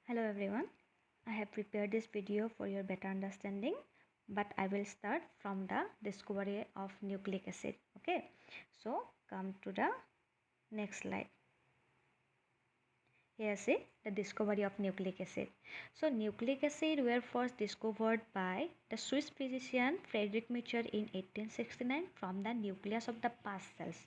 Hello everyone, I have prepared this video for your better understanding, but I will start from the discovery of nucleic acid. Okay, so come to the next slide. Here see the discovery of nucleic acid. So nucleic acid were first discovered by the Swiss physician Friedrich Miescher in 1869 from the nucleus of the pus cells.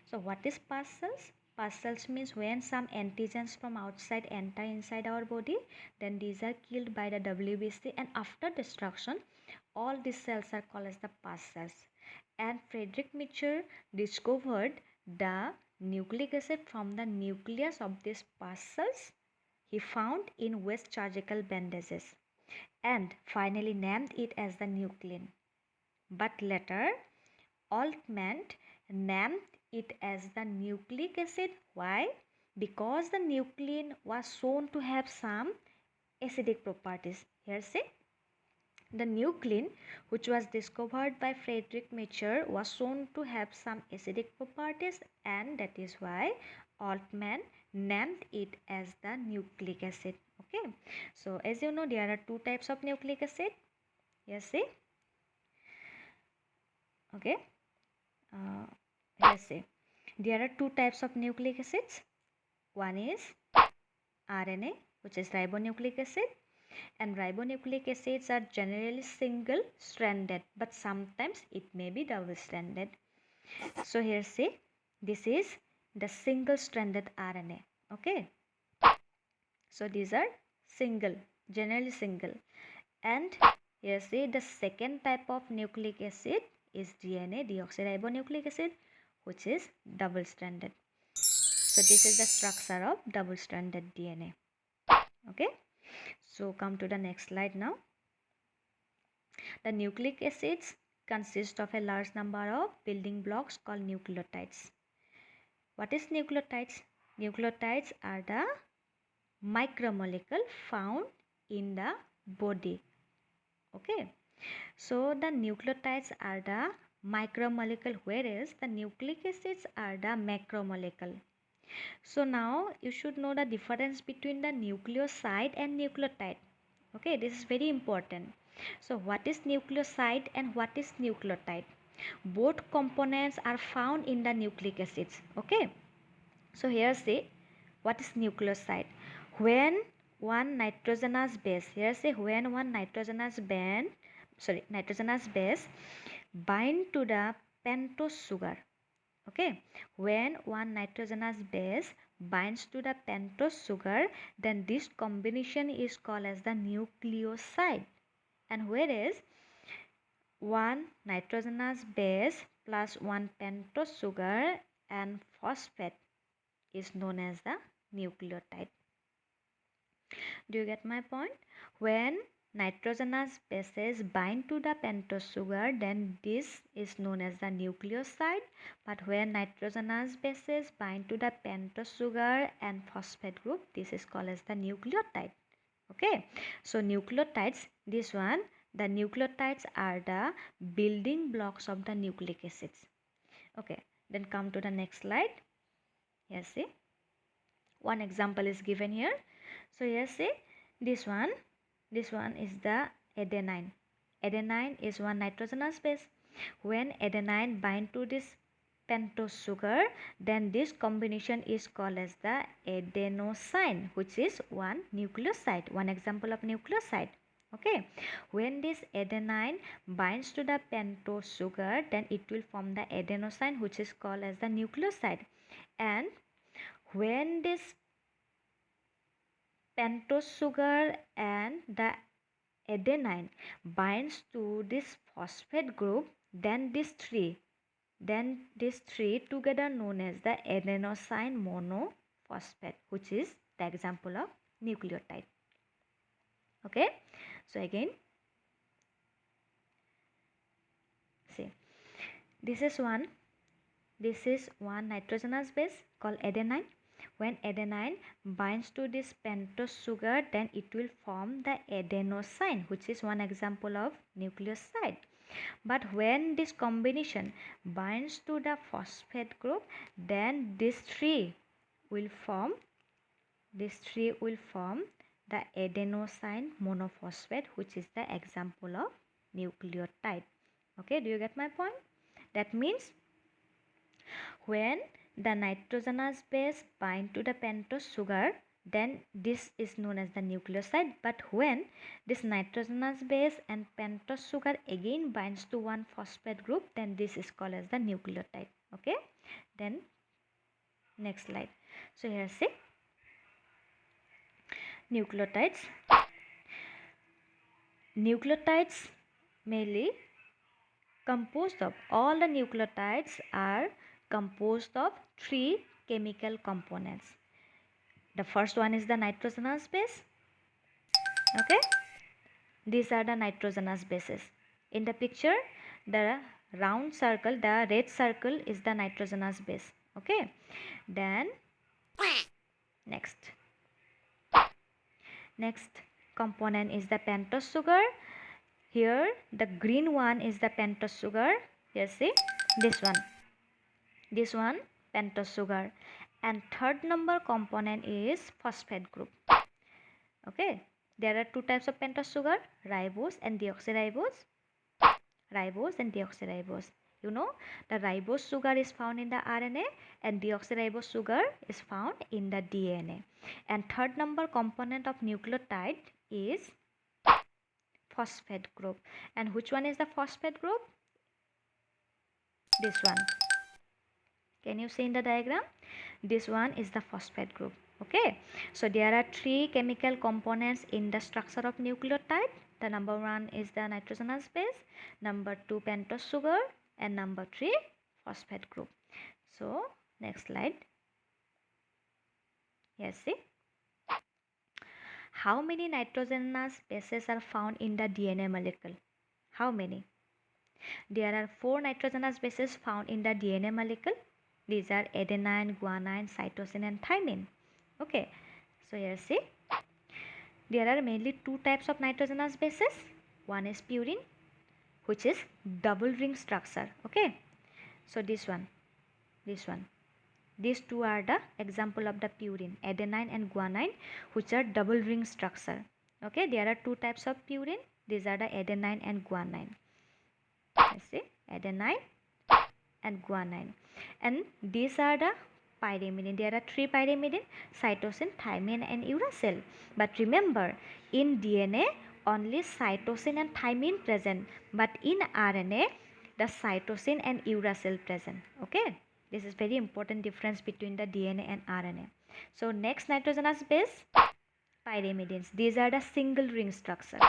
So what is pus cells? Pus cells means when some antigens from outside enter inside our body, then these are killed by the WBC, and after destruction, all these cells are called as the pus cells. And Friedrich Miescher discovered the nucleic acid from the nucleus of these pus cells he found in waste surgical bandages and finally named it as the nuclein. But later, Altman named it as the nucleic acid. Why? Because the nuclein was shown to have some acidic properties. Here see, the nuclein which was discovered by Friedrich Miescher was shown to have some acidic properties, and that is why Altman named it as the nucleic acid. Okay, so as you know, there are two types of nucleic acid. Here see, okay, here see, there are two types of nucleic acids. One is RNA, which is ribonucleic acid, and ribonucleic acids are generally single stranded, but sometimes it may be double stranded. So here see, this is the single stranded RNA. Okay, so these are single, generally single. And here see, the second type of nucleic acid is DNA, deoxyribonucleic acid, which is double stranded. So this is the structure of double stranded DNA. Okay, so come to the next slide now. The nucleic acids consist of a large number of building blocks called nucleotides. What is nucleotides? Nucleotides are the micromolecule found in the body. Okay, so the nucleotides are the micromolecule, whereas the nucleic acids are the macromolecule. So now you should know the difference between the nucleoside and nucleotide. Okay, this is very important. So what is nucleoside and what is nucleotide? Both components are found in the nucleic acids. Okay, so here say what is nucleoside. When one nitrogenous base, here say when one nitrogenous base bind to the pentose sugar. Okay, when one nitrogenous base binds to the pentose sugar, then this combination is called as the nucleoside. And whereas one nitrogenous base plus one pentose sugar and phosphate is known as the nucleotide. Do you get my point? When nitrogenous bases bind to the pentose sugar, then this is known as the nucleoside. But when nitrogenous bases bind to the pentose sugar and phosphate group, this is called as the nucleotide. Okay, so nucleotides, this one, the nucleotides are the building blocks of the nucleic acids. Okay, then come to the next slide. Here see, one example is given here. So here see, this one is the adenine. Adenine is one nitrogenous base. When adenine bind to this pentose sugar, then this combination is called as the adenosine, which is one nucleoside, one example of nucleoside. Okay, when this adenine binds to the pentose sugar, then it will form the adenosine, which is called as the nucleoside. And when this pentose sugar and the adenine binds to this phosphate group, then these three together known as the adenosine monophosphate, which is the example of nucleotide. Okay, so again see, this is one nitrogenous base called adenine. When adenine binds to this pentose sugar, then it will form the adenosine, which is one example of nucleoside. But when this combination binds to the phosphate group, then these three will form the adenosine monophosphate, which is the example of nucleotide. Okay, do you get my point? That means when the nitrogenous base bind to the pentose sugar, then this is known as the nucleoside. But when this nitrogenous base and pentose sugar again binds to one phosphate group, then this is called as the nucleotide. Okay, then next slide. So here see nucleotides. Nucleotides mainly composed of, all the nucleotides are composed of three chemical components. The first one is the nitrogenous base. Okay, these are the nitrogenous bases. In the picture, the round circle, the red circle is the nitrogenous base. Okay, then next component is the pentose sugar. Here the green one is the pentose sugar. Here see this one pentose sugar, and third number component is phosphate group. Okay, there are two types of pentose sugar, ribose and deoxyribose. You know, the ribose sugar is found in the RNA and deoxyribose sugar is found in the DNA. And third number component of nucleotide is phosphate group. And which one is the phosphate group? This one. Can you see in the diagram? This one is the phosphate group. Okay, so there are three chemical components in the structure of nucleotide. The number one is the nitrogenous base, number two pentose sugar, and number three phosphate group. So next slide. Yes, see how many nitrogenous bases are found in the DNA molecule? How many? There are 4 nitrogenous bases found in the DNA molecule. These are adenine, guanine, cytosine and thymine. Okay, so here see there are mainly two types of nitrogenous bases. One is purine, which is double ring structure. Okay, so this one, these two are the example of the purine, adenine and guanine, which are double ring structure. Okay, there are two types of purine. These are the adenine and guanine. Let's see, adenine and guanine, and these are the pyrimidine. There are three pyrimidine: cytosine, thymine and uracil. But remember, in DNA only cytosine and thymine present, but in RNA the cytosine and uracil present. Okay, this is very important difference between the DNA and RNA. So next nitrogenous base, pyrimidines. These are the single ring structure.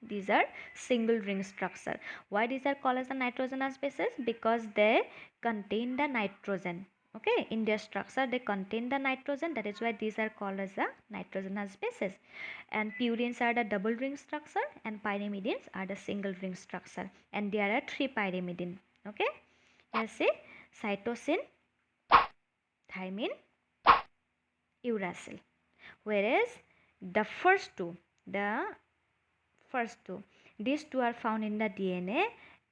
These are single ring structure. Why these are called as the nitrogenous bases? Because they contain the nitrogen. Okay, in their structure they contain the nitrogen. That is why these are called as the nitrogenous bases. And purines are the double ring structure and pyrimidines are the single ring structure. And there are three pyrimidine. Okay, here see cytosine, thymine, uracil. Whereas the first two, these two are found in the DNA,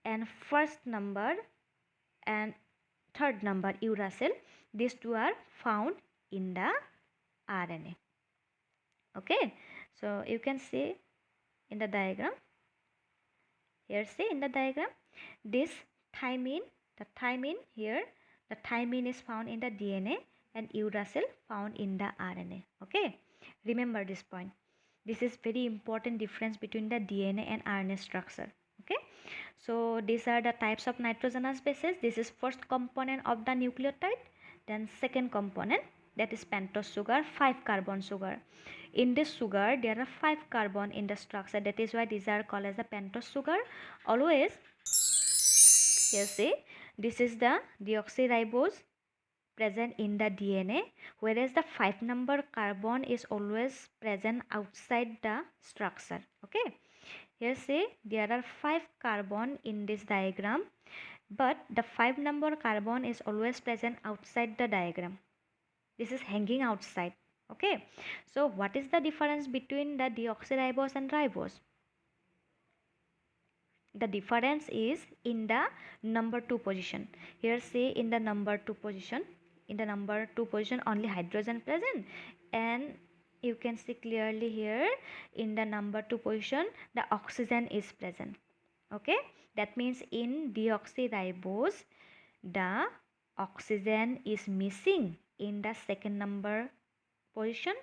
and first number and third number uracil, these two are found in the RNA. Okay, so you can see in the diagram. Here see in the diagram, this thymine, the thymine is found in the DNA and uracil found in the RNA. Okay, remember this point. This is very important difference between the DNA and RNA structure. Okay, so these are the types of nitrogenous bases. This is first component of the nucleotide. Then second component, that is pentose sugar, 5 carbon sugar. In this sugar there are 5 carbon in the structure. That is why these are called as the pentose sugar. Always, here see, this is the deoxyribose present in the DNA, whereas the 5 number carbon is always present outside the structure. Okay, here say there are 5 carbon in this diagram, but the 5 number carbon is always present outside the diagram. This is hanging outside. Okay, so what is the difference between the deoxyribose and ribose? The difference is in the number 2 position. Here say in the number 2 position, only hydrogen present, and you can see clearly here in the number 2 position the oxygen is present. Okay, that means in deoxyribose the oxygen is missing in the second number position,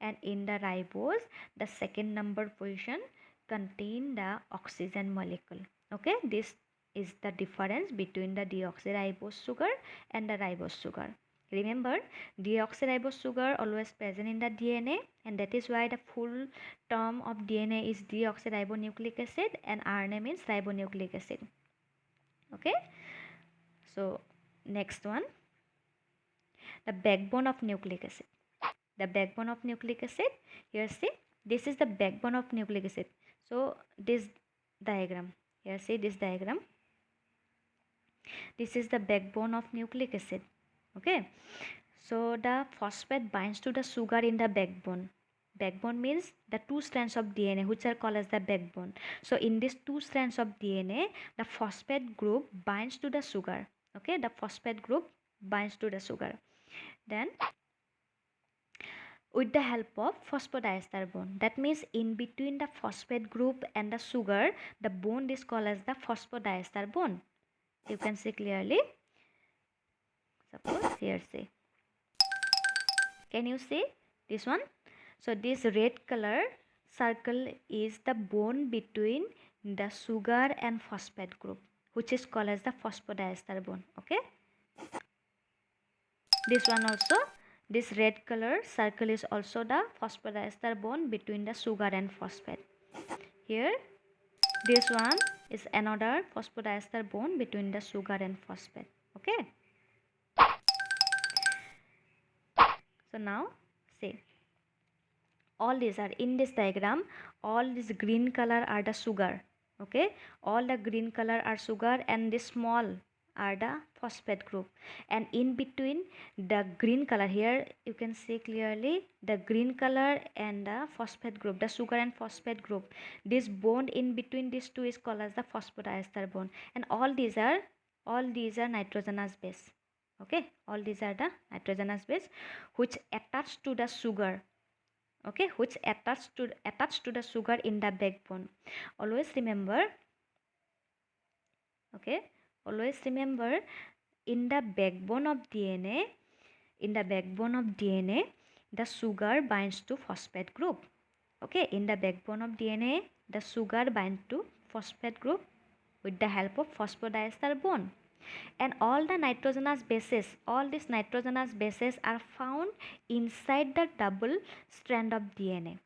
and in the ribose the second number position contain the oxygen molecule. Okay, this is the difference between the deoxyribose sugar and the ribose sugar. Remember, deoxyribose sugar always present in the DNA, and that is why the full term of DNA is deoxyribonucleic acid and RNA means ribonucleic acid. Okay, so next one, the backbone of nucleic acid. The backbone of nucleic acid, here see, this is the backbone of nucleic acid. So this diagram, here see this diagram, this is the backbone of nucleic acid. Okay, so the phosphate binds to the sugar in the backbone. Backbone means the two strands of DNA which are called as the backbone. So in these two strands of DNA the phosphate group binds to the sugar. Okay, the phosphate group binds to the sugar. Then with the help of phosphodiester bond, that means in between the phosphate group and the sugar the bond is called as the phosphodiester bond. You can see clearly. Suppose here see, can you see this one? So this red color circle is the bond between the sugar and phosphate group which is called as the phosphodiester bond. Okay, this one also, this red color circle is also the phosphodiester bond between the sugar and phosphate. Here this one is another phosphodiester bond between the sugar and phosphate. Okay, so now see, all these are in this diagram, all this green color are the sugar. Okay, all the green color are sugar and this small are the phosphate group, and in between the green color, here you can see clearly the green color and the phosphate group, the sugar and phosphate group, this bond in between these two is called as the phosphodiester bond, and all these are nitrogenous base. Okay, all these are the nitrogenous base which attach to the sugar. Okay, which attached to the sugar in the backbone. Always remember, okay, always remember, in the backbone of DNA, in the backbone of DNA the sugar binds to phosphate group. Okay, in the backbone of DNA the sugar binds to phosphate group with the help of phosphodiester bond, and all the nitrogenous bases, all these nitrogenous bases are found inside the double strand of DNA.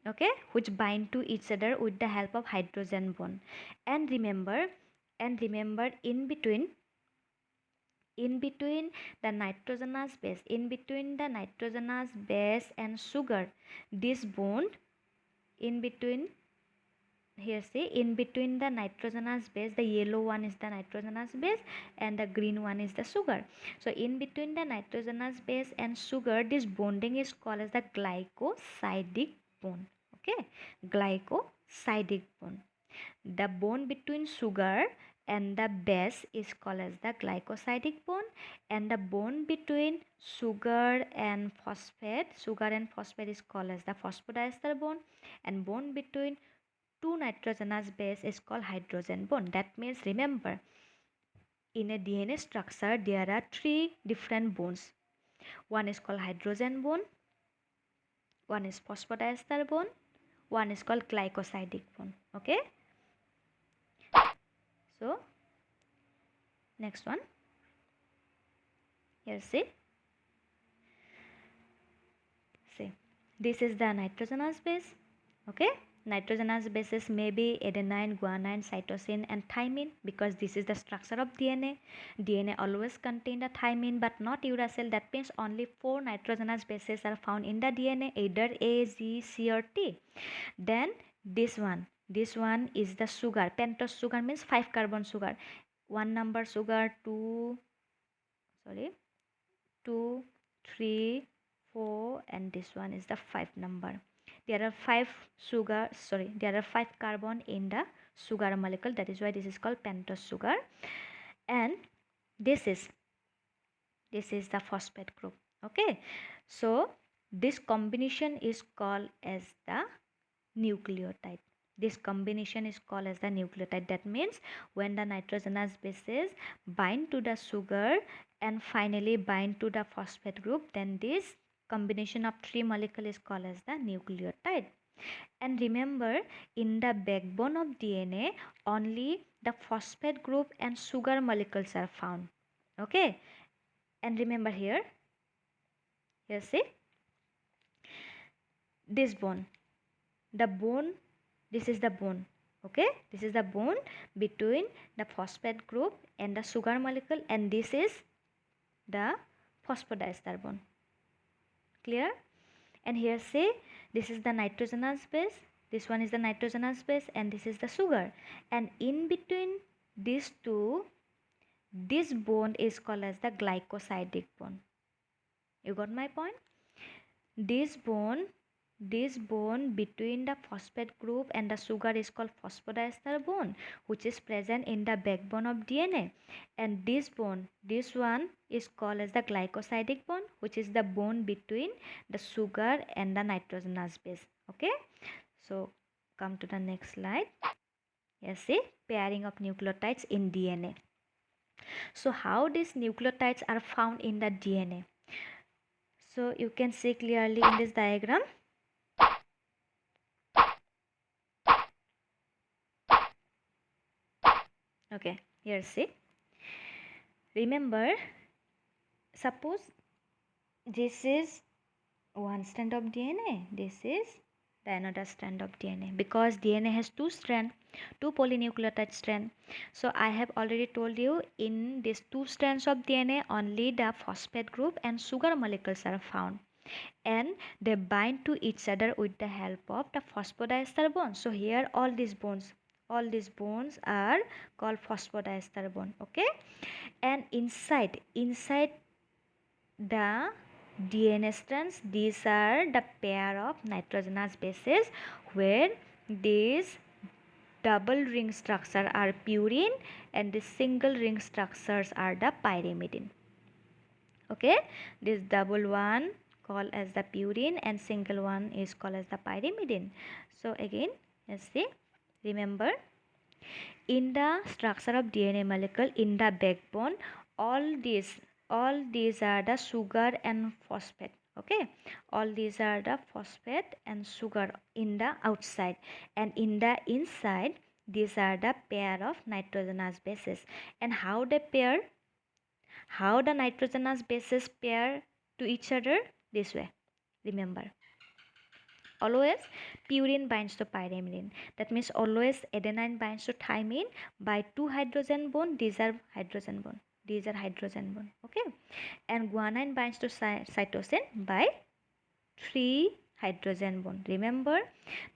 Okay, which bind to each other with the help of hydrogen bond. And remember, in between the nitrogenous base, in between the nitrogenous base and sugar, this bond in between, here see, in between the nitrogenous base, the yellow one is the nitrogenous base and the green one is the sugar. So in between the nitrogenous base and sugar this bonding is called as the glycosidic bond. Okay, glycosidic bond. The bond between sugar and the base is called as the glycosidic bond, and the bond between sugar and phosphate is called as the phosphodiester bond, and bond between two nitrogenous base is called hydrogen bond. That means remember, in a DNA structure there are three different bonds. One is called hydrogen bond, one is phosphodiester bond, one is called glycosidic bond. Okay, so next one, here see, this is the nitrogenous base. Okay, nitrogenous bases may be adenine, guanine, cytosine and thymine, because this is the structure of DNA. DNA always contain the thymine but not uracil. That means only 4 nitrogenous bases are found in the DNA, either A, G, C or T. Then this one is the sugar. Pentose sugar means 5 carbon sugar. 1 number sugar, 2, 3, 4, and this one is the 5 number. There are 5 carbon in the sugar molecule, that is why this is called pentose sugar. And this is the phosphate group. Okay, so This combination is called as the nucleotide. This combination is called as the nucleotide. That means when the nitrogenous bases bind to the sugar and finally bind to the phosphate group, then this combination of three molecules is called as the nucleotide. And remember, in the backbone of DNA, only the phosphate group and sugar molecules are found. Okay, and remember here see this bone, the bone, this is the bone. Okay, this is the bone between the phosphate group and the sugar molecule, and this is the phosphodiester bone. Clear? And here say this is the nitrogenous base, this one is the nitrogenous base, and this is the sugar, and in between these two, this bone is called as the glycosidic bone. You got my point? This bone between the phosphate group and the sugar is called phosphodiester bone, which is present in the backbone of DNA. And this bone, this one is called as the glycosidic bone, which is the bone between the sugar and the nitrogenous base. Okay, so come to the next slide. Yes, see, pairing of nucleotides in DNA. So how these nucleotides are found in the DNA? So you can see clearly in this diagram. Okay, here see. Remember, suppose this is one strand of DNA, this is the another strand of DNA, because DNA has two strands, two polynucleotide strand. So I have already told you, in these two strands of DNA only the phosphate group and sugar molecules are found, and they bind to each other with the help of the phosphodiester bond. So here all these bonds are called phosphodiester bond. Okay, and inside the DNA strands, these are the pair of nitrogenous bases, where these double ring structure are purine and the single ring structures are the pyrimidine. Okay, this double one called as the purine and single one is called as the pyrimidine. So again, let's see, remember, in the structure of DNA molecule, in the backbone, all these are the sugar and phosphate. Okay, all these are the phosphate and sugar in the outside, and in the inside these are the pair of nitrogenous bases. And how they pair, how the nitrogenous bases pair to each other? This way. Remember, always purine binds to pyrimidine. That means always adenine binds to thymine by 2 hydrogen bond. These are hydrogen bond. These are hydrogen bond. Okay, and guanine binds to cytosine by 3 hydrogen bond. Remember,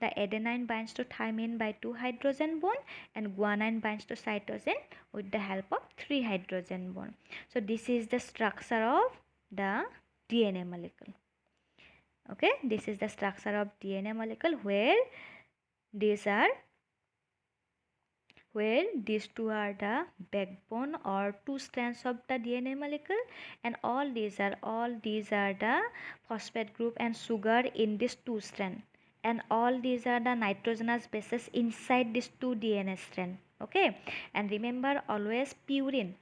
the adenine binds to thymine by 2 hydrogen bond, and guanine binds to cytosine with the help of 3 hydrogen bond. So this is the structure of the DNA molecule. Okay, this is the structure of DNA molecule, where these two are the backbone or two strands of the DNA molecule, and all these are the phosphate group and sugar in this two strand, and all these are the nitrogenous bases inside this two DNA strand. Okay, and remember, always purine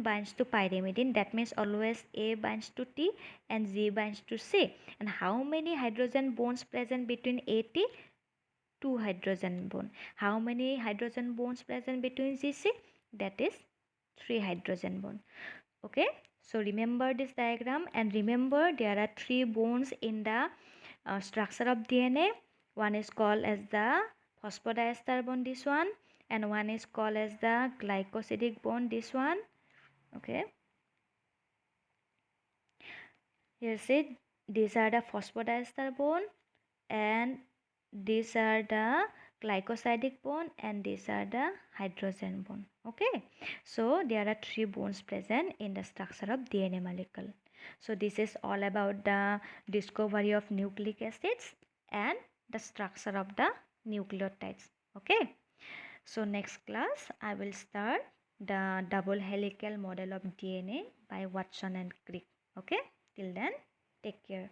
binds to pyrimidine. That means always A binds to T and Z binds to C. And how many hydrogen bonds present between AT? 2 hydrogen bond. How many hydrogen bonds present between GC? That is 3 hydrogen bond. Okay, so remember this diagram, and remember there are 3 bonds in the structure of DNA. One is called as the phosphodiester bond, this one, and one is called as the glycosidic bond, this one. Okay, here see, these are the phosphodiester bond, and these are the glycosidic bond, and these are the hydrogen bond. Okay, so there are 3 bonds present in the structure of DNA molecule. So this is all about the discovery of nucleic acids and the structure of the nucleotides. Okay, so next class I will start the double helical model of DNA by Watson and Crick. Okay, till then. Take care.